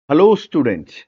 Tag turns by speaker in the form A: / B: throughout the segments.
A: Hello students,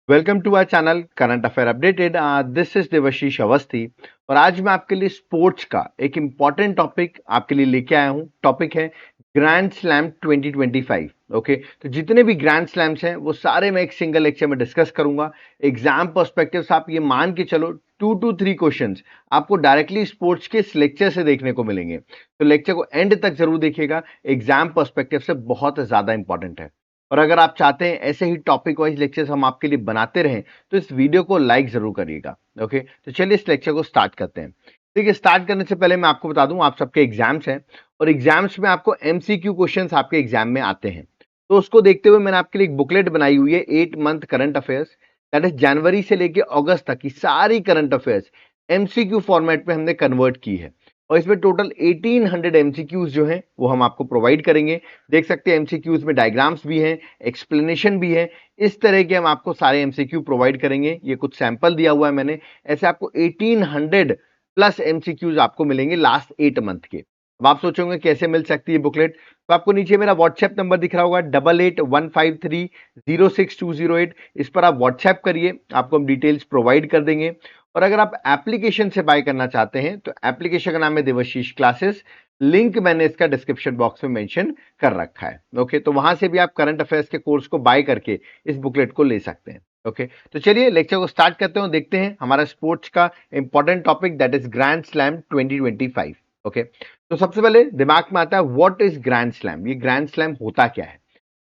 A: welcome to our channel Current Affair Updated. This is Debashish Awasthi और आज मैं आपके लिए स्पोर्ट्स का एक इम्पॉर्टेंट टॉपिक आपके लिए लेके आया हूँ। टॉपिक है ग्रैंड स्लैम 2025। ओके, तो जितने भी ग्रैंड स्लैम्स हैं वो सारे मैं एक सिंगल लेक्चर में डिस्कस करूंगा। एग्जाम पर्सपेक्टिव से आप ये मान के चलो 2 to 3 क्वेश्चंस आपको डायरेक्टली स्पोर्ट्स के इस लेक्चर से देखने को मिलेंगे, तो लेक्चर को एंड तक जरूर देखिएगा। एग्जाम पर्सपेक्टिव से बहुत ज्यादा इंपॉर्टेंट है और अगर आप चाहते हैं ऐसे ही टॉपिक वाइज लेक्चर्स हम आपके लिए बनाते रहें तो इस वीडियो को लाइक जरूर करिएगा। ओके, तो चलिए इस लेक्चर को स्टार्ट करते हैं। देखिए, स्टार्ट करने से पहले मैं आपको बता दूं आप सबके एग्जाम्स हैं और एग्जाम्स में आपको एमसीक्यू क्वेश्चंस आपके एग्जाम में आते हैं, तो उसको देखते हुए मैंने आपके लिए एक बुकलेट बनाई हुई है 8 month current affairs, that is जनवरी से लेके अगस्त तक की सारी करंट अफेयर्स एमसीक्यू फॉर्मेट में हमने कन्वर्ट की है और इसमें टोटल 1800 एमसीक्यूज जो हैं वो हम आपको प्रोवाइड करेंगे। देख सकते हैं एमसीक्यूज में डायग्राम्स भी हैं, एक्सप्लेनेशन भी है, इस तरह के हम आपको सारे एमसीक्यू प्रोवाइड करेंगे। ये कुछ सैंपल दिया हुआ है मैंने, ऐसे आपको 1800 प्लस एमसीक्यूज आपको मिलेंगे लास्ट 8 मंथ के। अब आप सोचोगे कैसे मिल सकती है बुकलेट, तो आपको नीचे मेरा व्हाट्सएप नंबर दिख रहा होगा 8815306208, इस पर आप व्हाट्सएप करिए, आपको हम डिटेल्स प्रोवाइड कर देंगे। और अगर आप एप्लीकेशन से बाय करना चाहते हैं तो एप्लीकेशन का नाम है देवाशीष क्लासेस, लिंक मैंने इसका डिस्क्रिप्शन बॉक्स में मेंशन कर रखा है। ओके, तो वहां से भी आप करंट अफेयर्स के कोर्स को बाय करके इस बुकलेट को ले सकते हैं। ओके, तो चलिए लेक्चर को स्टार्ट करते हैं, देखते हैं हमारा स्पोर्ट्स का important topic that is grand slam 2025। Okay, तो सबसे पहले दिमाग में आता है व्हाट इज ग्रैंड स्लैम, ये ग्रैंड स्लैम होता क्या है।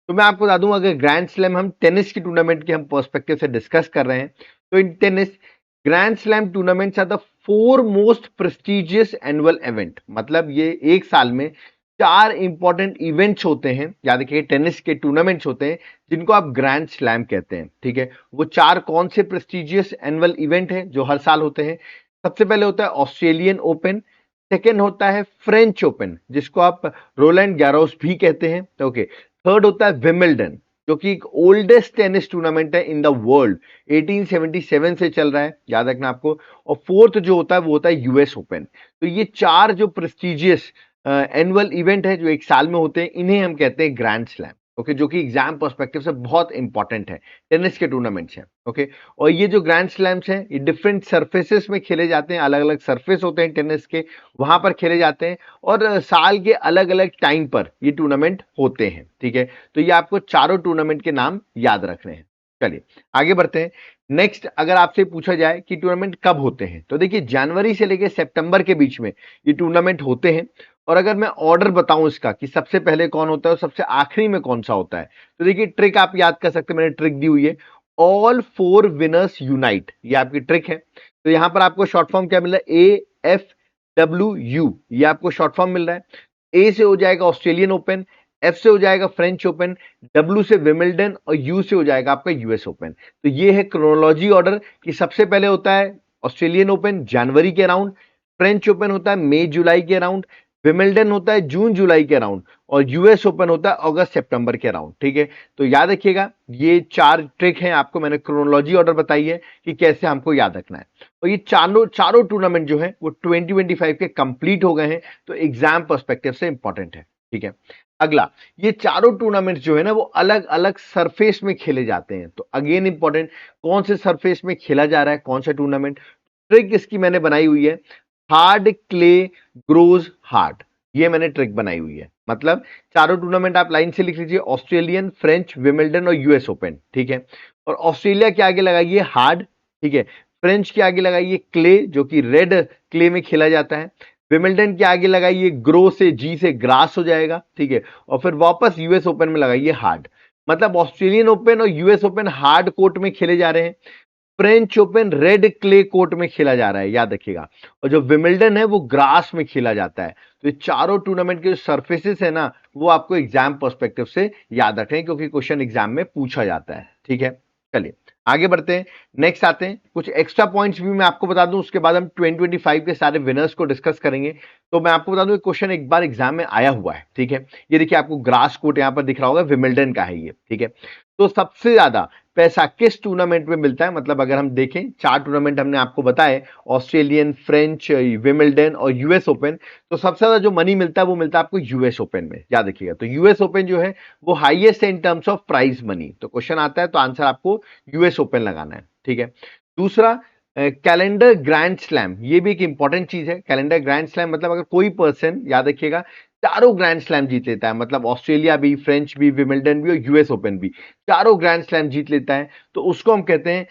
A: तो मैं आपको बता दूं, अगर ग्रैंड स्लैम हम टेनिस की टूर्नामेंट के हम पर्सपेक्टिव से डिस्कस कर रहे हैं तो in tennis grand slam tournaments are the 4 most prestigious annual event, मतलब ये एक साल में 4 इंपॉर्टेंट इवेंट्स होते हैं, याद रखिए टेनिस के टूर्नामेंट्स होते हैं जिनको आप ग्रैंड स्लैम कहते हैं। ठीक है, वो 4 कौन से प्रेस्टिजियस एनुअल इवेंट हैं जो हर साल होते हैं। सबसे पहले होता है ऑस्ट्रेलियन ओपन, सेकेंड होता है फ्रेंच ओपन जिसको आप रोलैंड गैरोस भी कहते हैं। ओके, थर्ड होता है विमिल्डन जो कि एक ओल्डेस्ट टेनिस टूर्नामेंट है इन द वर्ल्ड, 1877 से चल रहा है, याद रखना आपको। और फोर्थ जो होता है वो होता है यूएस ओपन। तो ये 4 जो प्रेस्टिजियस एनुअल इवेंट है जो एक साल में होते हैं, इन्हें हम कहते हैं ग्रैंड स्लैम। ओके, जो कि एग्जाम पर्सपेक्टिव से बहुत इंपॉर्टेंट है, टेनिस के टूर्नामेंट्स हैं। ओके, और ये जो ग्रैंड स्लैम्स हैं ये डिफरेंट सर्फेसेस में खेले जाते हैं, अलग अलग सर्फेस होते हैं टेनिस के, वहां पर खेले जाते हैं और साल के अलग अलग टाइम पर ये टूर्नामेंट होते हैं। ठीक है, तो ये आपको चारों टूर्नामेंट के नाम याद रखने हैं। चलिए आगे बढ़ते हैं। नेक्स्ट, अगर आपसे पूछा जाए कि टूर्नामेंट कब होते हैं, तो देखिए जनवरी से लेकर सितंबर के बीच में ये टूर्नामेंट होते हैं। और अगर मैं ऑर्डर बताऊं इसका कि सबसे पहले कौन होता है और सबसे आखिरी में कौन सा होता है, तो देखिए ट्रिक आप याद कर सकते हैं, मैंने ट्रिक दी हुई है, ऑल 4 विनर्स यूनाइट, ये आपकी ट्रिक है। तो यहां पर आपको शॉर्ट फॉर्म क्या मिल रहा है, AFWU, ये आपको शॉर्ट फॉर्म मिल रहा है। ए से हो जाएगा ऑस्ट्रेलियन ओपन, एफ से हो जाएगा फ्रेंच ओपन, डब्ल्यू से विमिल्डन और यू से हो जाएगा आपका यूएस ओपन। तो ये है क्रोनोलॉजी ऑर्डर कि सबसे पहले होता है ऑस्ट्रेलियन ओपन जनवरी के अराउंड, फ्रेंच ओपन होता है मई जुलाई के अराउंड, विमिल्डन होता है जून जुलाई के अराउंड और यूएस ओपन होता है अगस्त सितंबर के अराउंड। ठीक है, तो याद रखिएगा ये 4 ट्रिक हैं, आपको मैंने क्रोनोलॉजी ऑर्डर बताई है कि कैसे हमको याद रखना है। और ये चारों टूर्नामेंट जो है वो 2025 के कंप्लीट हो गए हैं, तो एग्जाम पर्सपेक्टिव से इंपॉर्टेंट है। ठीक है, अगला, ये चारों टूर्नामेंट जो है ना वो अलग अलग सरफेस में खेले जाते हैं, तो अगेन इंपॉर्टेंट कौन से सरफेस में खेला जा रहा है, कौन सा टूर्नामेंट। ट्रिक इसकी मैंने बनाई हुई है, हार्ड क्ले ग्रोज हार्ड, ये मैंने ट्रिक बनाई हुई है। मतलब चारों टूर्नामेंट आप लाइन से लिख लीजिए, ऑस्ट्रेलियन, फ्रेंच, विमिल्डन और यूएस ओपन। ठीक है, और ऑस्ट्रेलिया के आगे लगाइए हार्ड, ठीक है, फ्रेंच के आगे लगाइए क्ले जो कि रेड क्ले में खेला जाता है, विमिल्टन के आगे लगाइए ग्रो से, जी से ग्रास हो जाएगा। ठीक है, और फिर वापस यूएस ओपन में लगाइए हार्ड। मतलब ऑस्ट्रेलियन ओपन और यूएस ओपन हार्ड कोर्ट में खेले जा रहे हैं, French open red clay court में खेला जा रहा है, याद रखिएगा, और जो विमिल्टन है वो ग्रास में खेला जाता है। तो ये चारों टूर्नामेंट के जो सर्फेसेस है ना वो आपको एग्जाम पर्सपेक्टिव से याद रखें क्योंकि क्वेश्चन एग्जाम में पूछा जाता है। ठीक है, चलिए आगे बढ़ते हैं। नेक्स्ट आते हैं, कुछ एक्स्ट्रा पॉइंट्स भी मैं आपको बता दूं, उसके बाद हम 2025 के सारे विनर्स को डिस्कस करेंगे। तो मैं आपको बता दूं क्वेश्चन एक बार एग्जाम में आया हुआ है। ठीक है, ये देखिए आपको ग्रास कोर्ट यहां पर दिख रहा होगा, विमिल्टन का है ये। ठीक है, तो सबसे ज्यादा पैसा किस टूर्नामेंट में मिलता है, मतलब अगर हम देखें 4 टूर्नामेंट हमने आपको बताए, ऑस्ट्रेलियन, फ्रेंच, विमिल्टन और यूएस ओपन, तो सबसे ज्यादा जो मनी मिलता है वो मिलता है आपको यूएस ओपन में, याद रखिएगा। तो यूएस ओपन जो है वो हाईएस्ट है in terms of prize money, तो क्वेश्चन आता है तो आंसर आपको यूएस ओपन लगाना है, ठीक है। दूसरा, कैलेंडर ग्रैंड स्लैम, ये भी एक इंपॉर्टेंट चीज है। कैलेंडर ग्रैंड स्लैम मतलब अगर कोई पर्सन, याद रखिएगा, चारों ग्रैंड स्लैम जीत लेता है, मतलब ऑस्ट्रेलिया भी, फ्रेंच भी, विमिल्टन भी और यूएस ओपन भी, चारों ग्रैंड स्लैम जीत लेता है, तो उसको हम कहते हैं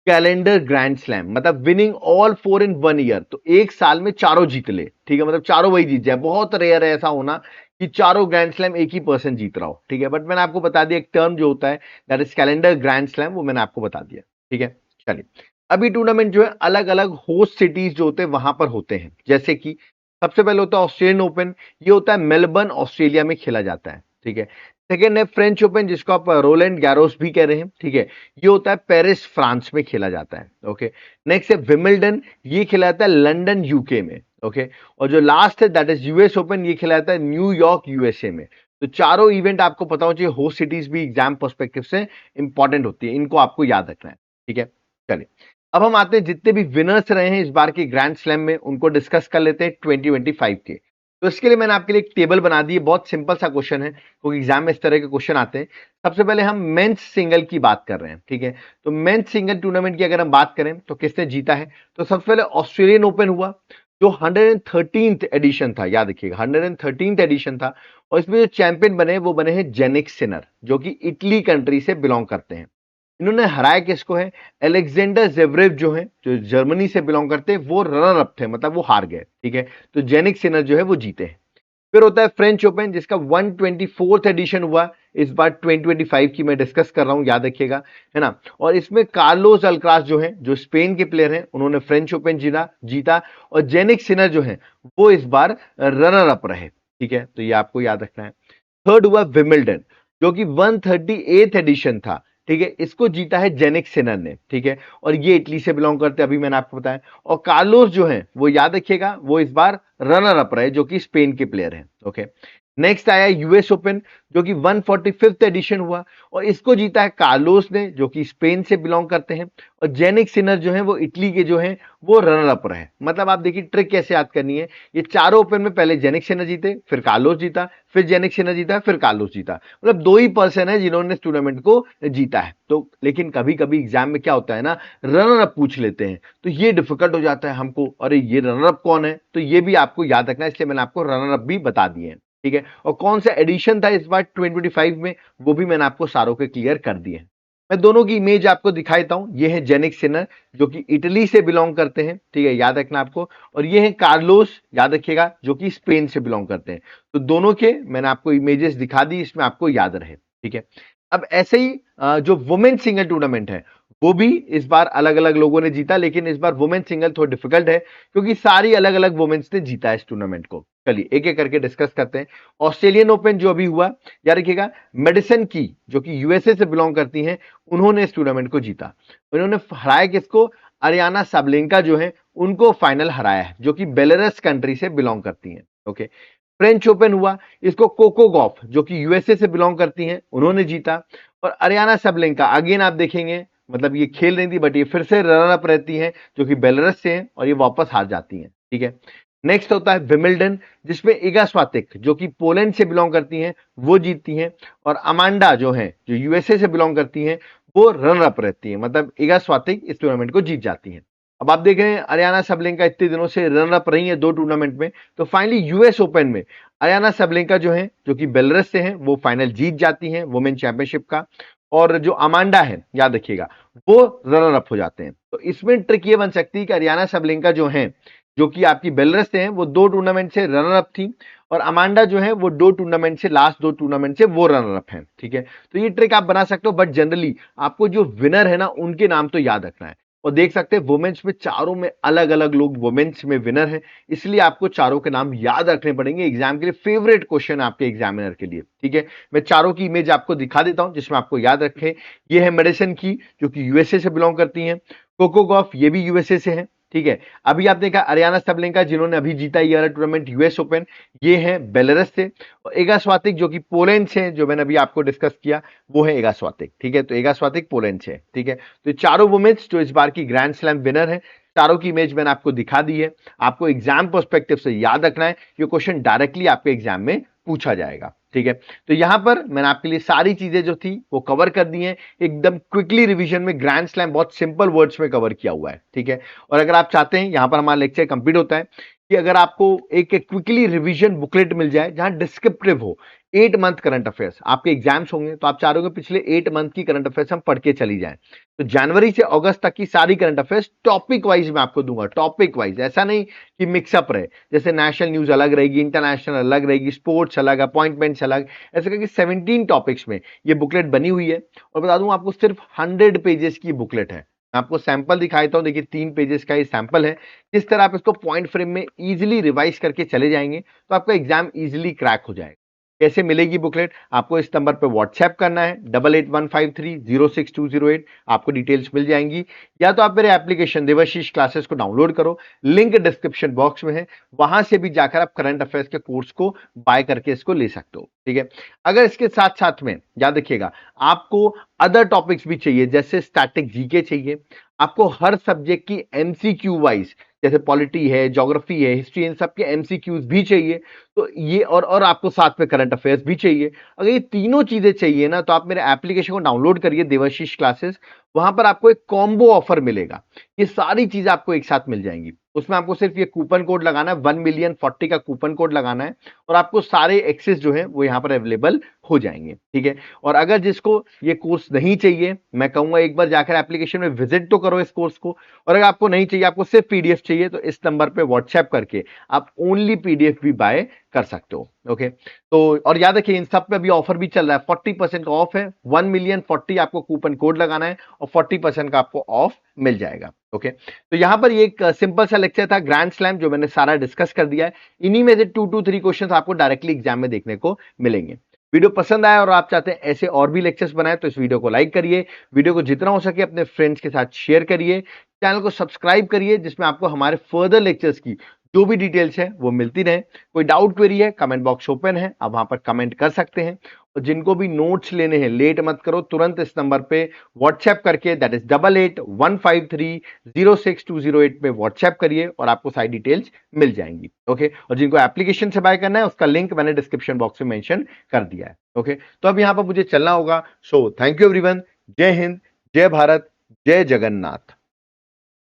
A: कैलेंडर ग्रैंड स्लैम, मतलब विनिंग ऑल 4 इन 1 ईयर, तो एक साल में चारों जीत ले, ठीक है, मतलब चारों वही जीत जाए। बहुत रेयर है ऐसा होना कि चारों ग्रैंड स्लैम एक ही पर्सन जीत रहा हो, ठीक है। बट मैंने आपको बता दिया एक टर्म जो होता है that is calendar grand slam, वो मैंने आपको बता दिया, ठीक है। चलिए, अभी टूर्नामेंट जो है अलग अलग होस्ट सिटीज जो होते हैं वहां पर होते हैं, जैसे कि सबसे पहले होता है ऑस्ट्रेलियन ओपन, ये होता है मेलबर्न ऑस्ट्रेलिया में खेला जाता है, ठीक है। सेकेंड है फ्रेंच ओपन, जिसको आप रोलैंड गैरोस भी कह रहे हैं, ठीक है, ये होता है पेरिस फ्रांस में खेला जाता है, ओके। नेक्स्ट है विमिल्टन, ये खेला जाता है लंदन यूके में, ओके। और जो लास्ट है दैट इज यूएस ओपन, ये खेला जाता है न्यूयॉर्क यूएसए में। तो चारों इवेंट आपको पता होना चाहिए, होस्ट सिटीज भी एग्जाम पर्सपेक्टिव से इंपॉर्टेंट होती है, इनको आपको याद रखना है, ठीक है। चलिए, अब हम आते हैं जितने भी विनर्स रहे हैं इस बार के ग्रैंड स्लैम में, उनको डिस्कस कर लेते हैं 2025 के। तो इसके लिए मैंने आपके लिए एक टेबल बना दी है, बहुत सिंपल सा क्वेश्चन है, क्योंकि एग्जाम में इस तरह के क्वेश्चन आते हैं। सबसे पहले हम मेंस सिंगल की बात कर रहे हैं, ठीक है। तो मेंस सिंगल टूर्नामेंट की अगर हम बात करें तो किसने जीता है, तो सबसे पहले ऑस्ट्रेलियन ओपन हुआ, जो 113th एडिशन था, याद रखिएगा 113th एडिशन था। और इसमें जो चैंपियन बने वो बने हैं जेनिक सिनर, जो कि इटली कंट्री से बिलोंग करते हैं। इन्होंने हराया किसको है, एलेक्जेंडर जेवरेव जो है, जो जर्मनी से बिलोंग करते हैं, वो रनर अप थे, मतलब वो हार गए, ठीक है। तो जेनिक सिनर जो है वो जीते हैं। फिर होता है फ्रेंच ओपन, जिसका 124th एडिशन हुआ, इस बार 2025 की मैं डिस्कस कर रहा हूं, याद रखिएगा, है ना। और इसमें कार्लोस अल्क्राज जो है, जो स्पेन के प्लेयर हैं, उन्होंने फ्रेंच ओपन जीता। और जेनिक सिनर जो है वो इस बार रनर अप रहे, ठीक है, तो ये आपको याद रखना है। थर्ड हुआ विमिल्टन, जो कि 138th एडिशन था, ठीक है, इसको जीता है जेनिक सिनर ने, ठीक है। और ये इटली से बिलोंग करते हैं, अभी मैंने आपको बताया। और कार्लोस जो है वो याद रखिएगा, वो इस बार रनर अप रहे, जो कि स्पेन के प्लेयर हैं, ओके। नेक्स्ट आया यूएस ओपन, जो कि 145th एडिशन हुआ, और इसको जीता है कार्लोस ने, जो कि स्पेन से बिलोंग करते हैं। और जेनिक सिनर जो है वो इटली के जो है वो रनर अप रहे। मतलब आप देखिए ट्रिक कैसे याद करनी है, ये चारों ओपन में पहले जेनिक सिनर जीते, फिर कार्लोस जीता, फिर जेनिक सिनर जीता, फिर कार्लोस जीता, मतलब दो ही पर्सन है जिन्होंने इस टूर्नामेंट को जीता है। तो लेकिन कभी कभी एग्जाम में क्या होता है ना, रनर अप पूछ लेते हैं, तो ये डिफिकल्ट हो जाता है हमको, अरे ये रनर अप कौन है, तो ये भी आपको याद रखना है, इसलिए मैंने आपको रनर अप भी बता दिए हैं, ठीक है। और कौन सा एडिशन था इस बार 2025 में, वो भी मैंने आपको सारों के क्लियर कर दिए हैं। मैं दोनों की इमेज आपको दिखाता हूं, ये है जेनिक सिनर, जो कि इटली से बिलोंग करते हैं, ठीक है, याद रखना आपको। और ये है कार्लोस, याद रखिएगा, जो कि स्पेन से बिलोंग करते हैं। तो दोनों के मैंने आपको इमेजेस दिखा दी, इसमें आपको याद रहे, ठीक है। अब ऐसे ही जो वुमेन सिंगल टूर्नामेंट है, वो भी इस बार अलग अलग लोगों ने जीता, लेकिन इस बार वुमेन सिंगल थोड़ा डिफिकल्ट है, क्योंकि सारी अलग अलग वुमेन्स ने जीता है इस टूर्नामेंट को। चलिए एक एक करके डिस्कस करते हैं। ऑस्ट्रेलियन ओपन जो अभी हुआ, याद रखिएगा, मेडिसन की, जो कि यूएसए से बिलोंग करती हैं, उन्होंने इस टूर्नामेंट को जीता। उन्होंने हराया किसको, अरियाना साबलेंका जो है, उनको फाइनल हराया है, जो कि बेलारस कंट्री से बिलोंग करती हैं, ओके। फ्रेंच ओपन हुआ, इसको कोको गॉफ, जो कि यूएसए से बिलोंग करती हैं, उन्होंने जीता। और अरियाना सबलेंका अगेन आप देखेंगे, मतलब ये खेल रही थी, बट ये फिर से रनर अप रहती हैं, जो कि बेलारस से हैं, और ये वापस हार जाती हैं, ठीक है। नेक्स्ट होता है विमिल्टन, जिसमें इगा स्वातिक, जो कि पोलैंड से बिलोंग करती हैं, वो जीतती हैं। और अमांडा जो है, जो यूएसए से बिलोंग करती हैं, वो रनर अप रहती हैं, मतलब इगा स्वातिक इस टूर्नामेंट को जीत जाती हैं। अब आप देख रहे हैं अरियाना सबलेंका इतने दिनों से रनर अप रही है दो टूर्नामेंट में, तो फाइनली यूएस ओपन में अरियाना सबलेंका जो है, जो कि बेलारस से हैं, वो फाइनल जीत जाती हैं वुमेन चैंपियनशिप का। और जो अमांडा है, याद रखिएगा, वो रनर अप हो जाते हैं। तो इसमें ट्रिक ये बन सकती है कि अरियाना सबलेंका जो है, जो कि आपकी बेलारस से हैं, वो दो टूर्नामेंट से रनर अप थी, और अमांडा जो है वो दो टूर्नामेंट से, लास्ट दो टूर्नामेंट से वो रनर अप है, ठीक है। तो ये ट्रिक आप बना सकते हो, बट जनरली आपको जो विनर है ना, उनके नाम तो याद रखना है। और देख सकते हैं वुमेन्स में चारों में अलग अलग लोग वुमेन्स में विनर है, इसलिए आपको चारों के नाम याद रखने पड़ेंगे एग्जाम के लिए। फेवरेट क्वेश्चन आपके एग्जामिनर के लिए, ठीक है। मैं चारों की इमेज आपको दिखा देता हूं, जिसमें आपको याद रखें। ये है मेडिसन की, जो कि यूएसए से बिलोंग करती हैं। कोको गॉफ, ये भी यूएसए से है, ठीक है। अभी आप देखा अरियाना सबलेंका जिन्होंने अभी जीता ये वाला टूर्नामेंट यूएस ओपन, ये है बेलारस से। और एगा स्वातिक जो कि पोलैंड से, जो मैंने अभी आपको डिस्कस किया वो है एगा स्वातिक, ठीक है। तो एगा स्वातिक पोलैंड से, ठीक है। तो चारों वुमेन्स जो इस बार की ग्रैंड स्लैम विनर है, चारों की इमेज मैंने आपको दिखा दी है। आपको एग्जाम पर्सपेक्टिव से याद रखना है, ये क्वेश्चन डायरेक्टली आपके एग्जाम में पूछा जाएगा, ठीक है। तो यहां पर मैंने आपके लिए सारी चीजें जो थी वो कवर कर दी हैं, एकदम क्विकली रिवीजन में। ग्रैंड स्लैम बहुत सिंपल वर्ड्स में कवर किया हुआ है, ठीक है। और अगर आप चाहते हैं, यहां पर हमारा लेक्चर कंप्लीट होता है कि अगर आपको एक क्विकली रिवीजन बुकलेट मिल जाए जहां डिस्क्रिप्टिव हो 8 मंथ करंट अफेयर्स, आपके एग्जाम्स होंगे तो आप चाह रहे हो पिछले 8 मंथ की करंट अफेयर्स हम पढ़ के चली जाएं, तो जनवरी से अगस्त तक की सारी करंट अफेयर्स टॉपिक वाइज मैं आपको दूंगा, टॉपिक वाइज। ऐसा नहीं कि मिक्सअप रहे, जैसे नेशनल न्यूज अलग रहेगी, इंटरनेशनल अलग रहेगी, स्पोर्ट्स अलग, अपॉइंटमेंट्स अलग, ऐसे करके 17 टॉपिक्स में ये बुकलेट बनी हुई है। और बता दूं आपको सिर्फ 100 पेजेस की बुकलेट है। मैं आपको सैंपल दिखाता हूं, देखिए 3 पेजेस का ये सैंपल है। किस तरह आप इसको पॉइंट फ्रेम में इजीली रिवाइज करके चले जाएंगे तो आपका एग्जाम इजीली क्रैक हो जाएगा। कैसे मिलेगी बुकलेट? आपको इस नंबर पे व्हाट्सएप करना है 8815306208, आपको डिटेल्स मिल जाएंगी। या तो आप मेरे एप्लीकेशन देवाशीष क्लासेस को डाउनलोड करो, लिंक डिस्क्रिप्शन बॉक्स में है, वहां से भी जाकर आप करंट अफेयर्स के कोर्स को बाय करके इसको ले सकते हो, ठीक है। अगर इसके साथ साथ में याद रखिएगा, आपको अदर टॉपिक्स भी चाहिए, जैसे स्टैटिक जीके चाहिए, आपको हर सब्जेक्ट की एमसीक्यू वाइज, जैसे पॉलिटी है, ज्योग्राफी है, हिस्ट्री, इन सब के एमसीक्यूज भी चाहिए, तो ये और आपको साथ में करंट अफेयर्स भी चाहिए। अगर ये तीनों चीजें चाहिए ना, तो आप मेरे एप्लीकेशन को डाउनलोड करिए देवाशीष क्लासेस, वहां पर आपको एक कॉम्बो ऑफर मिलेगा, ये सारी चीजें आपको एक साथ मिल जाएंगी। उसमें आपको सिर्फ ये कूपन कोड लगाना है, 1,000,040 का कूपन कोड लगाना है, और आपको सारे एक्सेस जो है वो यहाँ पर अवेलेबल हो जाएंगे, ठीक है। और अगर जिसको ये कोर्स नहीं चाहिए, मैं कहूंगा एक बार जाकर एप्लीकेशन में विजिट तो करो इस कोर्स को। और अगर आपको नहीं चाहिए, आपको सिर्फ पीडीएफ चाहिए, तो इस नंबर पे व्हाट्सएप करके आप ओनली पीडीएफ भी बाय कर सकते हो, ओके। तो और याद रखिए इन सब पे अभी ऑफर भी चल रहा है, 40% का ऑफ है, 1,000,040 आपको कूपन कोड लगाना है और 40% का आपको ऑफ मिल जाएगा, ओके। तो यहां पर ये एक सिंपल सा लेक्चर था ग्रैंड स्लैम, जो मैंने सारा डिस्कस कर दिया है। इन्हीं में से 2 to 3 क्वेश्चंस आपको डायरेक्टली एग्जाम में देखने को मिलेंगे। वीडियो पसंद आया और आप चाहते हैं ऐसे और भी लेक्चर्स बनाए, तो इस वीडियो को लाइक करिए, वीडियो को जितना हो सके अपने फ्रेंड्स के साथ शेयर करिए, चैनल को सब्सक्राइब करिए, जिसमें आपको हमारे फर्दर लेक्चर्स की जो भी डिटेल्स है वो मिलती रहे। कोई डाउट क्वेरी है, कमेंट बॉक्स ओपन है, आप वहां पर कमेंट कर सकते हैं। और जिनको भी नोट्स लेने हैं, लेट मत करो, तुरंत इस नंबर पे व्हाट्सएप करके, दैट इज 8815306208 पे व्हाट्सएप करिए और आपको सारी डिटेल्स मिल जाएंगी, ओके। और जिनको एप्लीकेशन से बाय करना है, उसका लिंक मैंने डिस्क्रिप्शन बॉक्स में मेंशन कर दिया है, ओके। तो अब यहां पर मुझे चलना होगा। सो थैंक यू एवरीवन, जय हिंद, जय भारत, जय जगन्नाथ।